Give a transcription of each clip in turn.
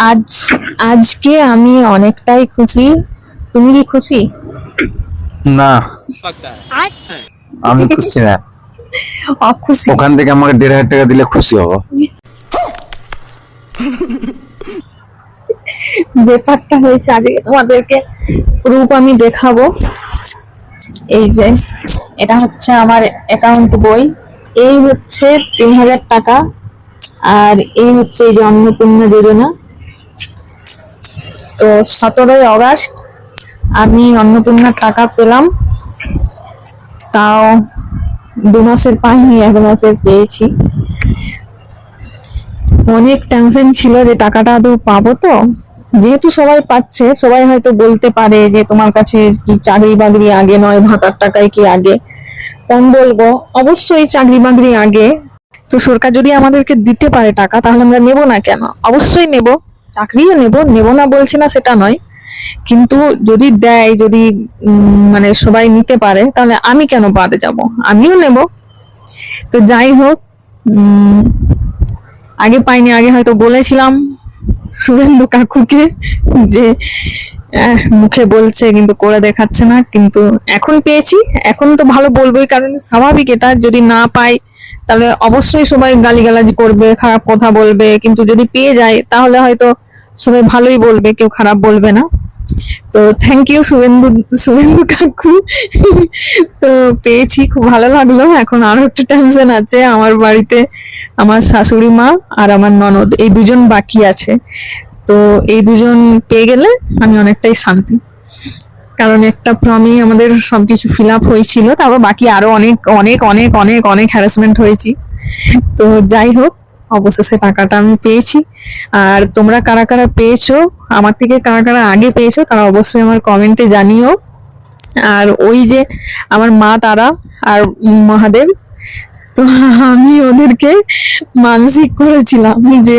আজ আজকে আমি অনেকটাই খুশি। তুমি কি খুশি? না, আমি খুশি না। অখুশি? ওখান থেকে আমাকে 1,500 টাকা দিলে খুশি হব। ব্যাপারটা হয়েছে, আগে তোমাদেরকে প্রুফ আমি দেখাবো। এই যে এটা হচ্ছে আমার অ্যাকাউন্ট বই। এই হচ্ছে 3,000 টাকা। আর এই হচ্ছে এই যে অন্নপূর্ণা যোজনা। তো 17ই অগাস্ট আমি অন্নপূর্ণার টাকা পেলাম। তাও 2 মাসের পাইনি, 1 মাসের পেয়েছি। অনেক টেনশন ছিল যে টাকাটা আদৌ পাবো তো। যেহেতু সবাই পাচ্ছে, সবাই হয়তো বলতে পারে যে তোমার কাছে কি চাকরি বাকরি আগে নয়, ভাতার টাকায় কি আগে। কম বলবো, অবশ্যই চাকরি বাকরি আগে। তো সরকার যদি আমাদেরকে দিতে পারে টাকা, তাহলে আমরা নেব না কেন? অবশ্যই নেব, চাকরিও নেব, নেব না বলছি না, সেটা নয়। কিন্তু যদি দেয়, যদি মানে সবাই নিতে পারে, তাহলে আমি কেন বাদে যাব? আমিও নেব। তো যাই হোক, উম, আগে পাইনি, আগে হয়তো বলেছিলাম শুভেন্দু কাকুকে যে মুখে বলছে কিন্তু করে দেখাচ্ছে না, কিন্তু এখন পেয়েছি। এখন তো ভালো বলবোই, কারণ স্বাভাবিক এটা। যদি না পাই তাহলে অবশ্যই সবাই গালিগালাজ করবে, খারাপ কথা বলবে। কিন্তু যদি পেয়ে যায় তাহলে হয়তো সবাই ভালোই বলবে, কেউ খারাপ বলবে না। তো থ্যাংক ইউ শুভেন্দু, শুভেন্দু কাকু। তো পেয়েছি, খুব ভালো লাগলো। এখন আরো একটু টেনশন আছে, আমার বাড়িতে আমার শাশুড়ি মা আর আমার ননদ, এই দুজন বাকি আছে। তো এই দুজন পেয়ে গেলে আমি অনেকটাই শান্তি। কারণ একটা ফর্মেই আমাদের সবকিছু ফিল আপ হয়েছিল, তারপর বাকি আরো অনেক অনেক অনেক অনেক অনেক হ্যারাসমেন্ট হয়েছি। তো যাই হোক, অবশেষে টাকাটা আমি পেয়েছি। আর তোমরা কারা কারা পেয়েছো, আমার থেকে কারা কারা আগে পেয়েছো, তারা অবশ্যই আমার কমেন্টে জানিও। আর ওই যে আমার মা তারা আর মহাদেব, তো আমি ওদেরকে মানসিক করেছিলাম যে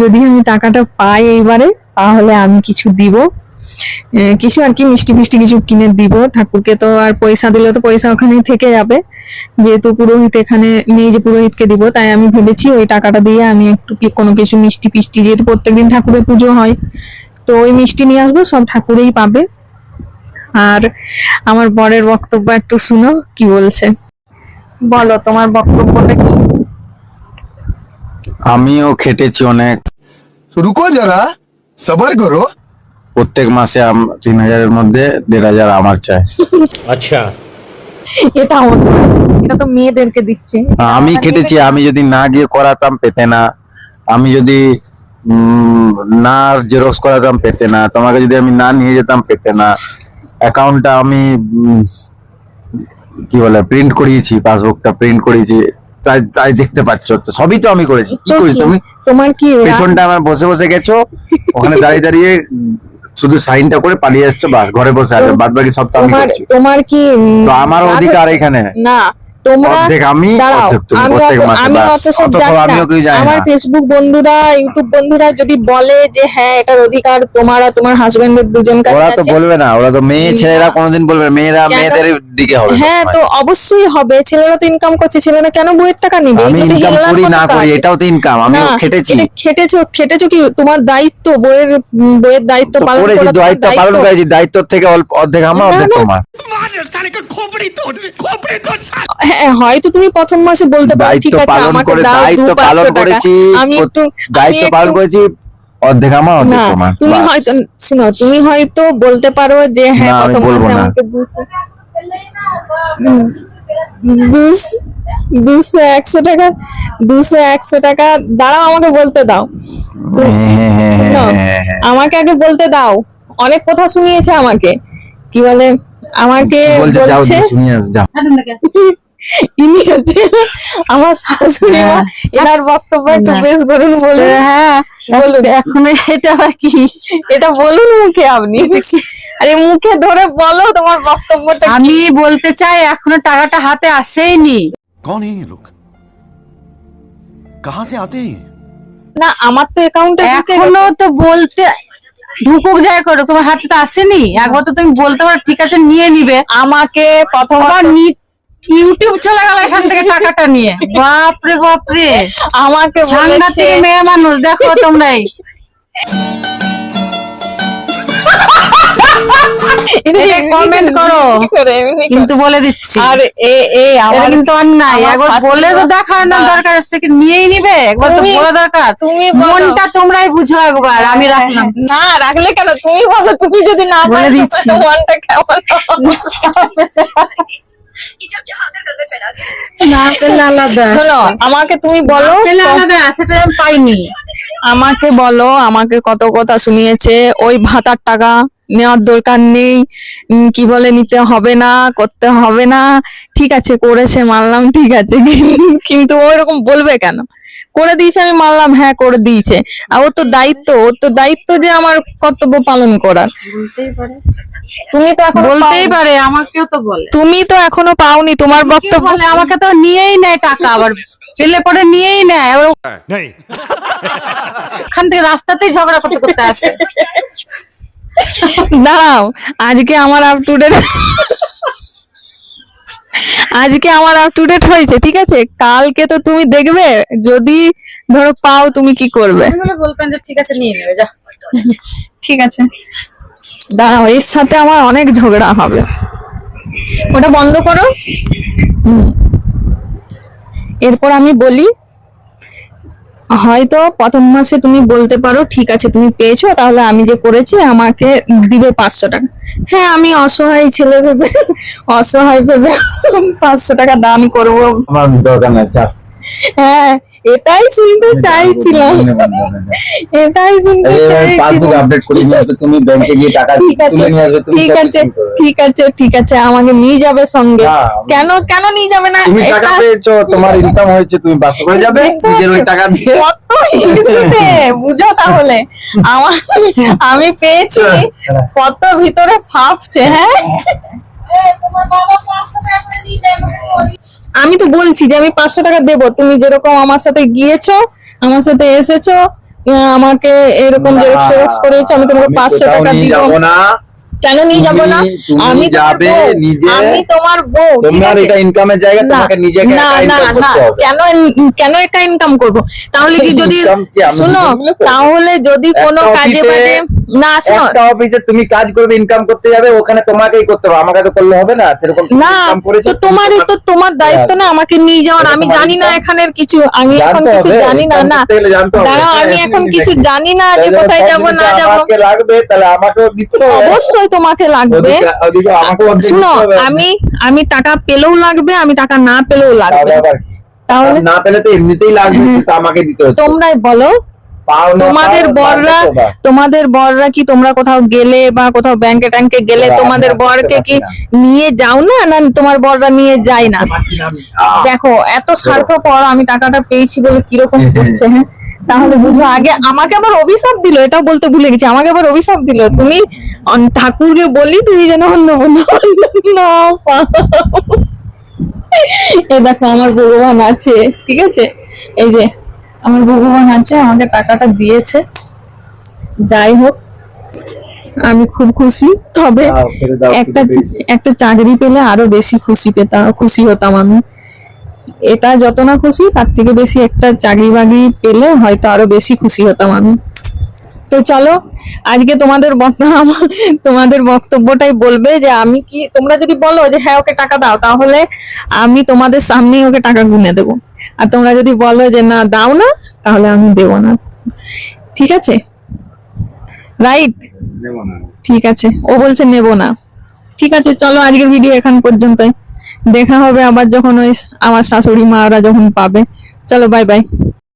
যদি আমি টাকাটা পাই এইবারে, তাহলে আমি কিছু দিব। কিছু আর কি মিষ্টি ফিষ্টি কিছু কিনে দিব ঠাকুরকে। তো আর পয়সা দিলে তো পয়সা ওখানেই থেকে যাবে, যেহেতু পুরোহিত এখানে নেই যে পুরোহিতকে দিব। তাই আমি ভেবেছি ওই টাকাটা দিয়ে আমি একটু কোনো কিছু মিষ্টি ফিষ্টি, যেহেতু প্রত্যেকদিন ঠাকুরের পুজো হয়, তো ওই মিষ্টি নিয়ে আসবো, সব ঠাকুরেই পাবে। আর আমার বরের বক্তব্য একটু শুনো, কি বলছে। বলো তোমার বক্তব্যটা কি। আমিও খেটেছি অনেক। रुको जरा सबर करो। প্রত্যেক মাসে 3,000-এর মধ্যে 1,500 আমার চাই। अच्छा, এটা আমার না, এটা তো মেয়েদেরকে দিচ্ছে। আমি খেটেছি, আমি যদি না গিয়ে করাতাম পেতে না। আমি যদি না জেরক্স করাতাম পেতে না। তোমাকে যদি আমি না নিয়ে যেতাম পেতে না। অ্যাকাউন্টটা আমি কি বলে প্রিন্ট করিয়েছি, পাসবুকটা প্রিন্ট করিয়েছি, তাই তাই দেখতে পাচ্ছ তো, সবই তো আমি করেছি। কি তো করি কি? তুমি তোমার কি পেছনটা আমার বসে বসে গেছো, ওখানে দাঁড়িয়ে দাঁড়িয়ে শুধু সাইনটা করে পালিয়ে এসছো, বাস ঘরে বসে আছে, বাদ বাকি সব তো আমি তোমার করছি। তোমার কি তো আমার রাগ অধিকার হচ্ছে? এখানে না, তোমরা অর্ধেক আমি, দাঁড়াও, অর্ধেক তুমি, আমি প্রত্যেক মাসে আমি বাস। অত সব অত সব জানি না। আমিও কেউ জানি আমার না। ফেসবুক বন্ধুরা, ইউটিউব বন্ধুরা যদি বলে যে হ্যাঁ এটার অধিকার তোমার আর তোমার হাজবেন্ডের দুজন কাছে ওরা তো আছে। বলবে না, ওরা তো মেয়ে ছেলেরা কোনোদিন বলবে না। মেয়েরা কেন? মেয়েদের দিকে হবে হ্যাঁ, সবসময়। তো অবশ্যই হবে। ছেলেরা তো ইনকাম করছে, ছেলেরা কেন বইয়ের টাকা নিবে? আমি এগুলো তো ইনকাম হিংলার করি মতো না করি, কাজ। এটাও তো ইনকাম, আমিও না, খেটেছি। এটা খেটেছো, খেটেছো কি তোমার দায়িত্ব, বইয়ের দায়িত্ব তো পালন করেছি, করা তোমার দায়িত্ব পালন দায়িত্ব। করেছি, দায়িত্ব থেকে অর্ধেক আমার, না, অর্ধেক না। তোমার। হ্যাঁ, হয়তো তুমি প্রথম মাসে বলতে পারো ঠিক দায়িত্ব আছে পালন আমাকে করে, দাও দায়িত্ব 200-500 পালন টাকা। করেছি, আমি একটু দায়িত্ব পালন করেছি, অর্ধেক আমার, অর্ধেক না, তোমার। তুমি বাস। হয়তো শুনো, তুমি হয়তো বলতে পারো যে হ্যাঁ না, আমি প্রথম বলবো মাসে না। আমাকে 200 100 টাকা, 200 100 টাকা। দাঁড়াও, আমাকে বলতে দাও। শোনো, আমাকে আগে বলতে দাও। অনেক কথা শুনিয়েছে আমাকে, কি বলে আমাকে কি বলছে, যাও বলছে। শুনিয়ে আসো, যাও। ইনি হচ্ছে আমার শাশুড়ি মা। এনার বক্তব্য একটু বেশ করুন, বলুন। হ্যাঁ, বলুন। এখন এটা আবার কি? এটা বলুন মুখে আপনি। আরে মুখে ধরে বলো তোমার বক্তব্যটা কি? আমি বলতে চাই এখনো টাকাটা হাতে আসেইনি। कौन है ये लोग? कहाँ से आते हैं ये? না, আমার তো অ্যাকাউন্টে এখনো তো বলতে ঢুকুক যায় করো, তোমার হাতে তো আসেনি। একবার তো তুমি বলতে পারো ঠিক আছে নিয়ে নিবে। আমাকে প্রথম আবার ইউটিউব চলে গেল এখান থেকে টাকাটা নিয়ে। বাপরে বাপরে, আমাকে বলেছে, সাংঘাতিক মেয়ে মানুষ। দেখো তোমরাই কমেন্ট করো কিন্তু বলে দিচ্ছি আর এ এটা আমার কিন্তু অন্যায়। আমার একবার শাশুড়ি বলে তো মা- দেখার না না। দরকার সে কি নিয়েই নিবে, একবার তো তুমি- বলা দরকার। তুমি বলো। মনটা তোমরাই বুঝো একবার, আমি রাখলাম। না রাখলে কেন, তুমি বলো, তুমি যদি না বলে পারো দিচ্ছি। মনটা কেমন না পেলে আলাদা, শোনো আমাকে তুমি বলো, পেলে আলাদা, সেটা আমি পাইনি। আমাকে বলো, আমাকে কত কথা শুনিয়েছে, ওই ভাতার টাকা নেওয়ার দরকার নেই, কি বলে নিতে হবে না, করতে হবে না, ঠিক আছে করেছে মানলাম, ঠিক আছে কিন্তু ওই রকম বলবে কেন? করে দিয়েছে আমি মানলাম, হ্যাঁ করে দিয়েছে, আর ওর তো দায়িত্ব, ওর তো দায়িত্ব যে আমার কর্তব্য পালন করার। তুমি তো এখন বলতেই পারে, আমাকেও তো বলে। তুমি তো এখনো পাওনি তোমার কে বক্তব্য। বলে? আমাকে তো নিয়েই নেয় টাকা, আবার পেলে পরে নিয়েই নেয়, আবার नहीं ওখান থেকে রাস্তাতেই ঝগড়া করতে করতে আসে। দাঁড়াও, আজকে আমার আপ টু ডেট আজকে আমার আপ টু ডেট হয়েছে, ঠিক আছে, কালকে তো তুমি দেখবে, যদি ধরো পাও তুমি কি করবে? আমি বলে বলতাম যে ঠিক আছে নিয়ে নেবে, যা। ঠিক আছে, দাঁড়াও, এর সাথে আমার অনেক ঝগড়া হবে, ওটা বন্ধ করো। এরপর আমি বলি, হয়তো প্রথম মাসে তুমি বলতে পারো ঠিক আছে তুমি পেয়েছো, তাহলে আমি যে করেছি আমাকে দিবে 500 টাকা। হ্যাঁ আমি অসহায় ছেলে ভেবে, অসহায় ভেবে 500 টাকা দান করব। আমার দরকার নাই, চাপ। হ্যাঁ এটাই শুনতে চাইছিলাম, এটাই শুনতে পাসবুক চাইছিলাম। আপডেট করে নিয়ে আসবে, তুমি ব্যাংকে গিয়ে টাকা ঠিক আছে, তুলে নিয়ে আসবে, তুমি ঠিক সব আছে, কিছু করবে। ঠিক আছে, ঠিক আছে, আমাকে নিয়ে যাবে সঙ্গে। না, কেন কেন নিয়ে যাবে না? তুমি টাকা এটা- পেয়েছো, তোমার ইনকাম হয়েছে, তুমি বাসে করে যাবে নিজের ওই টাকা দিয়ে। কত হিংসুটে, বুঝো তাহলে আমার, আমি পেয়েছি কত ভিতরে ফাঁপছে। হ্যাঁ আমি তো বলছি যে আমি 500 টাকা দেবো, তুমি যেরকম আমার সাথে গিয়েছো, আমার সাথে এসেছো, আমাকে এরকম না, জেরক্স টেরক্স করেছো, আমি তোমাকে 500 কোথাও টাকা নিয়ে দিব। যাবো না। কেন নিয়ে যাবো না? তুমি আমি তোমার যাবে বউ, নিজে, আমি তোমার বউ, ঠিক তোমার আছে? এটা ইনকামের জায়গা, না, তোমাকে নিজেকে না, একা না, ইনকাম না, করতে হবে। কেন কেন একা ইনকাম করব? তাহলে কি যদি Income কি আমরা শুনো, দুজন মিলে করবো? তাহলে যদি কোনো একটা কাজে অফিসে- বাজে না, শোনো, একটা অফিসে তুমি কাজ করবে, ইনকাম করতে যাবে, ওখানে তোমাকেই করতে হবে, আমাকে তো করলে হবে না। সেরকম তুমি না income করেছো, তো তোমার তো তোমার দায়িত্ব না আমাকে নিয়ে যাওয়ার। এটা আমি তোমার জানি না income। এখানের কিছু, আমি এখন জানতে কিছু হবে, জানি না। income না করতে গেলে জানতে হবে। দাঁড়াও, আমি হ্যাঁ, এখন এমনি কিছু নাকি? জানি না যে তাহলে কোথায় সব যাব জিনিস না যাব। আমাকে লাগবে, তাহলে আমাকেও দিতে হবে। অবশ্যই তোমাকে লাগবে। ওদিকে আমাকেও অর্ধেক শুনো, দিতে হবে। আমি টাকা পেলেও লাগবে, আমি টাকা না পেলেও লাগবে। তাহলে আবার কি? তাহলে না পেলে তো এমনিতেই লাগবে, সেটা আমাকে দিতে হচ্ছে। তোমরাই বলো, পাও না তোমাদের পাও, বররা, লাগবে তো বা। তোমাদের বররা কি তোমরা কোথাও গেলে বা কোথাও ব্যাংকে ট্যাঙ্কে গেলে আমি তোমাদের আর বরকে করতে কি পারছি নিয়ে যাও না, না তোমার বররা নিয়ে যায় না? পারছি না আমি। দেখো এত স্বার্থপর, আমি টাকাটা পেয়েছি বলে কিরকম করছে। হ্যাঁ তাহলে বুঝো, আগে আমাকে আবার অভিশাপ দিল, এটাও বলতে ভুলে গেছি, আমাকে আবার অভিশাপ দিল, তুমি ঠাকুরকে বলি তুমি যেন অন্য না পাও। এ দেখো আমার ভগবান আছে, ঠিক আছে, এই যে আমার ভগবান আছে, আমাকে টাকাটা দিয়েছে। যাই হোক আমি খুব খুশি, তবে দাও, ফেলে দাও, একটা খুশি পেয়েছি। একটা চাকরি পেলে আরো বেশি খুশি হতাম আমি। এটা যত না খুশি, তার থেকে বেশি একটা চাকরি বাকরি পেলে হয়তো আরো বেশি খুশি হতাম আমি। তো চলো, আজকে তোমাদের বক্তব্যটাই বলবে যে আমি কি, তোমরা যদি বলো যে হ্যাঁ ওকে টাকা দাও, তাহলে আমি তোমাদের সামনেই ওকে টাকা গুনে দেবো। আর তোমরা যদি বলো যে না দাও না, তাহলে আমি দেবো না। ঠিক আছে, রাইট? নেবো না। ঠিক আছে, ও বলছে নেবো না। ঠিক আছে, চলো আজকের ভিডিও এখান পর্যন্তই। দেখা হবে আবার যখন ওই আমার শাশুড়ি মা ওরা যখন পাবে। চলো, বাই বাই।